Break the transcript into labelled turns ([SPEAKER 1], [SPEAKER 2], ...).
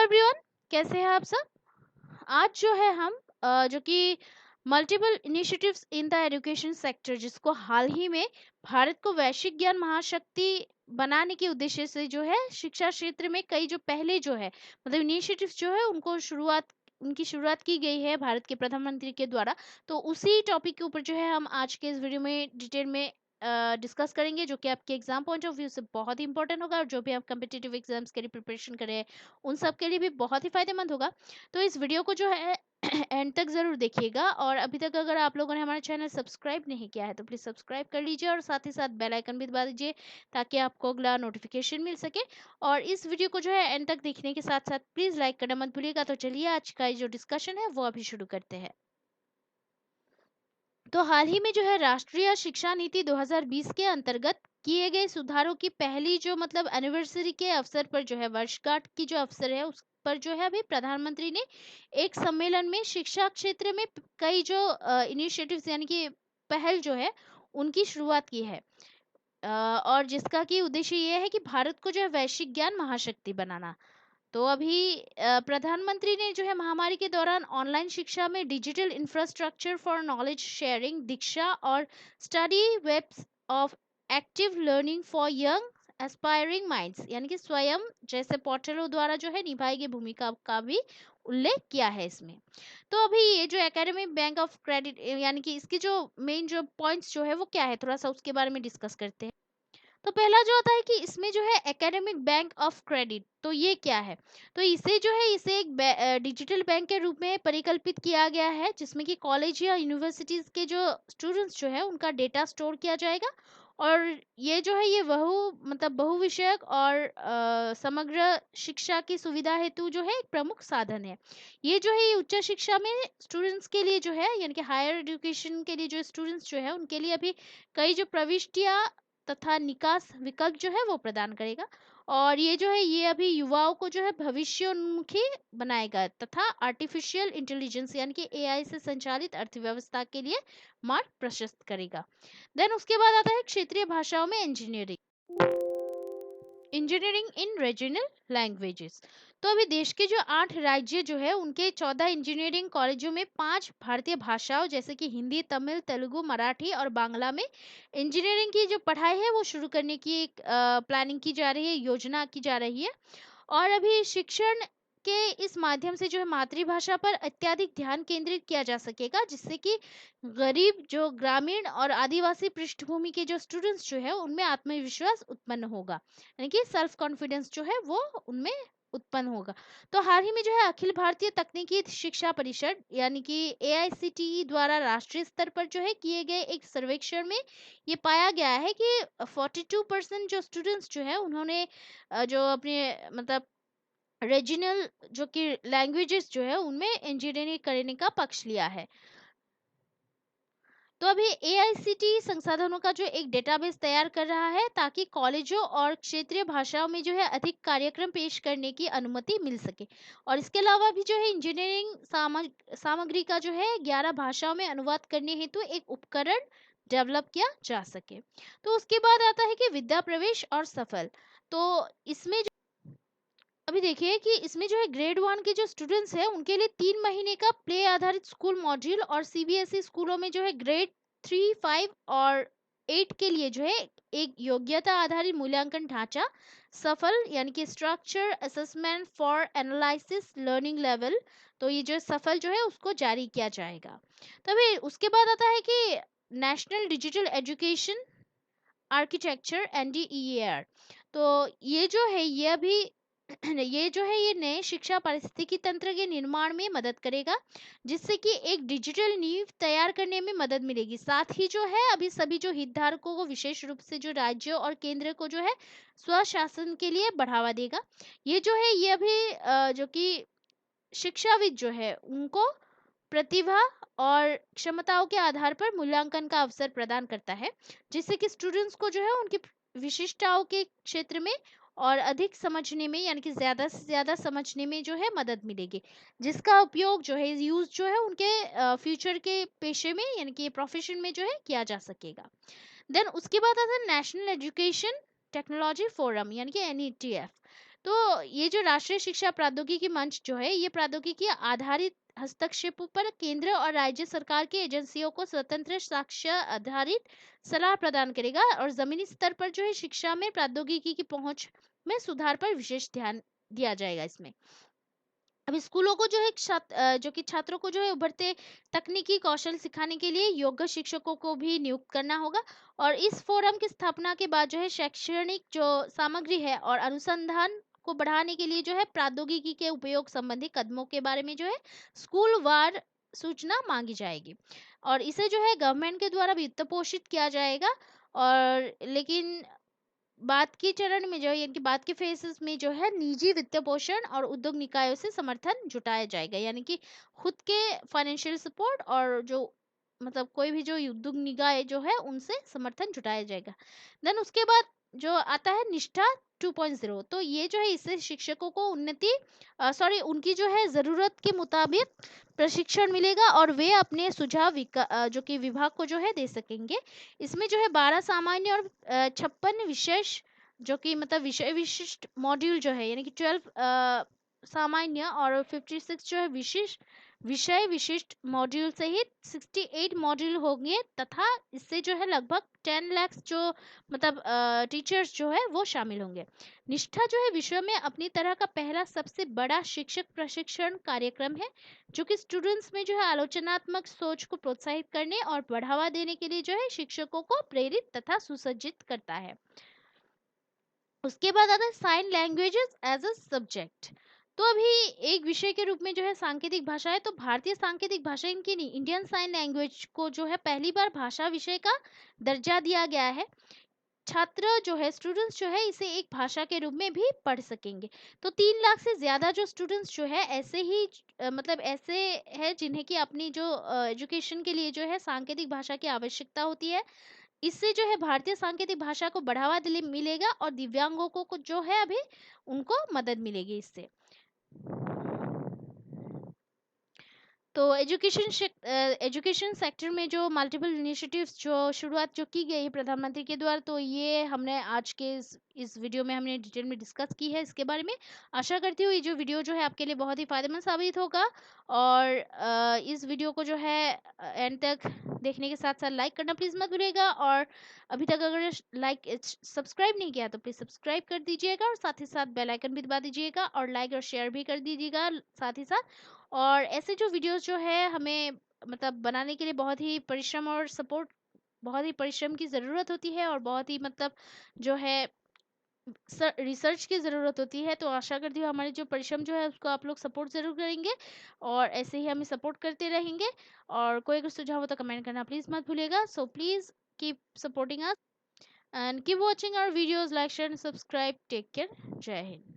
[SPEAKER 1] Everyone, कैसे हैं आप सब। आज जो है हम जो कि multiple initiatives in the education sector, जिसको हाल ही में भारत को वैश्विक ज्ञान महाशक्ति बनाने के उद्देश्य से जो है शिक्षा क्षेत्र में कई जो पहले जो है मतलब इनिशिएटिव्स जो है उनकी शुरुआत की गई है भारत के प्रधानमंत्री के द्वारा। तो उसी टॉपिक के ऊपर जो है हम आज के इस वीडियो में डिटेल में डिस्कस करेंगे, जो कि आपके एग्जाम पॉइंट ऑफ व्यू से बहुत ही इंपॉर्टेंट होगा और जो भी आप कम्पिटिटिव एग्जाम्स के लिए प्रिपरेशन कर रहे हैं उन सब के लिए भी बहुत ही फायदेमंद होगा। तो इस वीडियो को जो है एंड तक जरूर देखिएगा, और अभी तक अगर आप लोगों ने हमारा चैनल सब्सक्राइब नहीं किया है तो प्लीज सब्सक्राइब कर लीजिए और साथ ही साथ बेल आइकन भी दबा दीजिए ताकि आपको अगला नोटिफिकेशन मिल सके। और इस वीडियो को जो है एंड तक देखने के साथ साथ प्लीज लाइक करना मत भूलिएगा। तो चलिए आज का ये जो डिस्कशन है वो अभी शुरू करते हैं। तो हाल ही में जो है राष्ट्रीय शिक्षा नीति 2020 के अंतर्गत किए गए सुधारों की पहली जो मतलब एनिवर्सरी के अवसर पर जो है वर्षगांठ की जो अवसर है उस पर जो है अभी प्रधानमंत्री ने एक सम्मेलन में शिक्षा क्षेत्र में कई जो इनिशिएटिव्स यानी कि पहल जो है उनकी शुरुआत की है। और जिसका की उद्देश्य ये है कि भारत को जो है वैश्विक ज्ञान महाशक्ति बनाना। तो अभी प्रधानमंत्री ने जो है महामारी के दौरान ऑनलाइन शिक्षा में digital infrastructure for knowledge sharing, DIKSHA और study webs of active learning for young aspiring minds यानी कि स्वयं जैसे पोर्टलों द्वारा जो है निभाई गई भूमिका का भी उल्लेख किया है इसमें। तो अभी ये जो एकेडमिक बैंक ऑफ क्रेडिट यानी कि इसकी जो मेन जो पॉइंट्स जो है वो क्या है, थोड़ा सा उसके बारे में डिस्कस करते हैं। तो पहला जो होता है कि इसमें जो है एकेडमिक बैंक ऑफ क्रेडिट, तो ये क्या है। तो इसे एक डिजिटल बैंक के रूप में परिकल्पित किया गया है जिसमें कि कॉलेज या यूनिवर्सिटीज के जो स्टूडेंट्स जो है उनका डेटा स्टोर किया जाएगा। और ये जो है ये बहु विषयक और समग्र शिक्षा की सुविधा हेतु जो है एक प्रमुख साधन है। ये जो है ये उच्च शिक्षा में स्टूडेंट्स के लिए जो है यानी कि हायर एजुकेशन के लिए जो स्टूडेंट्स जो है उनके लिए अभी कई जो प्रविष्टियां तथा निकास विकल्प जो है वो प्रदान करेगा। और ये जो है ये अभी युवाओं को जो है भविष्योन्मुखी बनाएगा तथा आर्टिफिशियल इंटेलिजेंस यानी कि एआई से संचालित अर्थव्यवस्था के लिए मार्ग प्रशस्त करेगा। देन उसके बाद आता है क्षेत्रीय भाषाओं में इंजीनियरिंग इन रीजनल लैंग्वेजेस। तो अभी देश के जो 8 राज्य जो है उनके 14 इंजीनियरिंग कॉलेजों में 5 भारतीय भाषाओं जैसे कि हिंदी, तमिल, तेलुगु, मराठी और बांग्ला में इंजीनियरिंग की जो पढ़ाई है वो शुरू करने की एक प्लानिंग की जा रही है, योजना की जा रही है। और अभी शिक्षण के इस माध्यम से जो है मातृभाषा पर अत्यधिक ध्यान केंद्रित किया जा सकेगा, जिससे कि गरीब जो ग्रामीण और आदिवासी पृष्ठभूमि के जो स्टूडेंट्स जो है उनमें आत्मविश्वास उत्पन्न होगा, यानी कि सेल्फ कॉन्फिडेंस जो है वो उनमें उत्पन्न होगा। तो हाल ही में जो है अखिल भारतीय तकनीकी शिक्षा परिषद यानी कि एआईसीटीई द्वारा राष्ट्रीय स्तर पर जो है किए गए एक सर्वेक्षण में ये पाया गया है कि 42% जो स्टूडेंट्स जो है उन्होंने जो अपने मतलब रीजनल जो कि लैंग्वेजेस जो है उनमें इंजीनियरिंग करने का पक्ष लिया है। तो अभी एआईसीटी संसाधनों का जो एक डेटाबेस तैयार कर रहा है ताकि कॉलेजों और क्षेत्रीय भाषाओं में जो है अधिक कार्यक्रम पेश करने की अनुमति मिल सके। और इसके अलावा भी जो है इंजीनियरिंग सामग्री का जो है 11 भाषाओं में अनुवाद करने हेतु एक उपकरण डेवलप किया जा सके। तो उसके बाद आता है कि विद्या प्रवेश और सफल। तो इसमें अभी देखिए कि इसमें जो है ग्रेड 1 के जो स्टूडेंट्स हैं उनके लिए 3 महीने का प्ले आधारित स्कूल मॉड्यूल और सीबीएसई स्कूलों में जो है ग्रेड 3, 5 और 8 के लिए जो है एक योग्यता आधारित मूल्यांकन ढांचा सफल यानी कि structure assessment for analysis learning level, तो ये जो सफल जो है उसको जारी किया जाएगा। तभी उसके बाद आता है कि नेशनल डिजिटल एजुकेशन आर्किटेक्चर एनडीईआर। तो ये जो है ये अभी ये जो है ये नए शिक्षा पारिस्थितिकी तंत्र के निर्माण में मदद करेगा, जिससे कि एक डिजिटल नींव तैयार करने में मदद मिलेगी। साथ ही जो है अभी सभी जो हितधारकों को विशेष रूप से जो राज्यों और केंद्र को जो है स्वशासन के लिए बढ़ावा देगा। ये जो है ये अभी जो कि शिक्षाविद जो है उनको प्रतिभा और क्षमताओं के आधार पर मूल्यांकन का अवसर प्रदान करता है, जिससे कि स्टूडेंट्स को जो है उनकी विशिष्टताओं के क्षेत्र में और अधिक समझने में यानी कि ज्यादा से ज्यादा समझने में जो है मदद मिलेगी, जिसका उपयोग जो है यूज जो है उनके फ्यूचर के पेशे में यानी कि प्रोफेशन में जो है किया जा सकेगा। देन उसके बाद आता है नेशनल एजुकेशन टेक्नोलॉजी फोरम यानी कि एनईटीएफ। तो ये जो राष्ट्रीय शिक्षा प्रौद्योगिकी मंच जो है, ये प्रौद्योगिकी आधारित हस्तक्षेपों पर केंद्र और राज्य सरकार की एजेंसियों को स्वतंत्र साक्ष्य आधारित सलाह प्रदान करेगा और जमीनी स्तर पर जो है शिक्षा में प्रौद्योगिकी की पहुंच में सुधार पर विशेष ध्यान दिया जाएगा इसमें। अब स्कूलों को जो है जो कि छात्रों को जो है उभरते तकनीकी कौशल सिखाने के लिए योग्य शिक्षकों को भी नियुक्त करना होगा। और इस फोरम की स्थापना के बाद जो है शैक्षणिक जो सामग्री है और अनुसंधान को बढ़ाने के लिए जो है प्रौद्योगिकी के उपयोग संबंधी कदमों के बारे में जो है स्कूल वार सूचना मांगी जाएगी और इसे जो है गवर्नमेंट के द्वारा वित्त पोषित किया जाएगा। और लेकिन बात की चरण में जो है, यानी कि बात के फेजेस में जो है निजी वित्त पोषण और उद्योग निकायों से समर्थन जुटाया जाएगा, यानी कि खुद के फाइनेंशियल सपोर्ट और जो मतलब कोई भी जो उद्योग निकाय जो है उनसे समर्थन जुटाया जाएगा। देन उसके बाद जो आता है निष्ठा 2.0, तो ये जो है इससे शिक्षकों को उनकी जो है जरूरत के मुताबिक प्रशिक्षण मिलेगा और वे अपने सुझाव जो कि विभाग को जो है दे सकेंगे। इसमें जो है 12 सामान्य और 56 विशेष जो कि मतलब विषय विशिष्ट मॉड्यूल जो है, यानी कि 12 सामान्य और 56 जो है विशेष विषय विशिष्ट मॉड्यूल सहित 68 मॉड्यूल होंगे तथा इससे जो है लगभग 10 लाख जो मतलब टीचर्स जो है वो शामिल होंगे। निष्ठा जो है विश्व में अपनी तरह का पहला सबसे बड़ा शिक्षक प्रशिक्षण कार्यक्रम है जो कि स्टूडेंट्स में जो है आलोचनात्मक सोच को प्रोत्साहित करने और बढ़ावा देने के लिए जो है शिक्षकों को प्रेरित तथा सुसज्जित करता है। उसके बाद आता है sign languages as a subject. तो अभी एक विषय के रूप में जो है सांकेतिक भाषा है, तो भारतीय सांकेतिक भाषा इनकी नहीं, इंडियन साइन लैंग्वेज को जो है पहली बार भाषा विषय का दर्जा दिया गया है। छात्र जो है स्टूडेंट्स जो है इसे एक भाषा के रूप में भी पढ़ सकेंगे। तो 3 लाख से ज्यादा जो स्टूडेंट्स जो है ऐसे ही मतलब ऐसे है जिन्हें कि अपनी जो एजुकेशन के लिए जो है सांकेतिक भाषा की आवश्यकता होती है। इससे जो है भारतीय सांकेतिक भाषा को बढ़ावा मिलेगा और दिव्यांगों को जो है अभी उनको मदद मिलेगी इससे। तो एजुकेशन सेक्टर में जो मल्टीपल इनिशिएटिव्स जो शुरुआत जो की गई है प्रधानमंत्री के द्वारा, तो ये हमने आज के इस वीडियो में हमने डिटेल में डिस्कस की है इसके बारे में। आशा करती हूँ ये जो वीडियो जो है आपके लिए बहुत ही फायदेमंद साबित होगा और इस वीडियो को जो है एंड तक देखने के साथ साथ लाइक करना प्लीज़ मत भूलिएगा। और अभी तक अगर सब्सक्राइब नहीं किया तो प्लीज़ सब्सक्राइब कर दीजिएगा और साथ ही साथ बेल आइकन भी दबा दीजिएगा और लाइक और शेयर भी कर दीजिएगा साथ ही साथ। और ऐसे जो वीडियोस जो है हमें मतलब बनाने के लिए बहुत ही परिश्रम और सपोर्ट, बहुत ही परिश्रम की ज़रूरत होती है और बहुत ही मतलब जो है रिसर्च की ज़रूरत होती है। तो आशा करती हूँ हमारे जो परिश्रम जो है उसको आप लोग सपोर्ट ज़रूर करेंगे और ऐसे ही हमें सपोर्ट करते रहेंगे। और कोई अगर सुझाव हो तो कमेंट करना प्लीज़ मत भूलिएगा। So please keep supporting us and keep watching our videos, like share and subscribe. Take care. जय हिंद।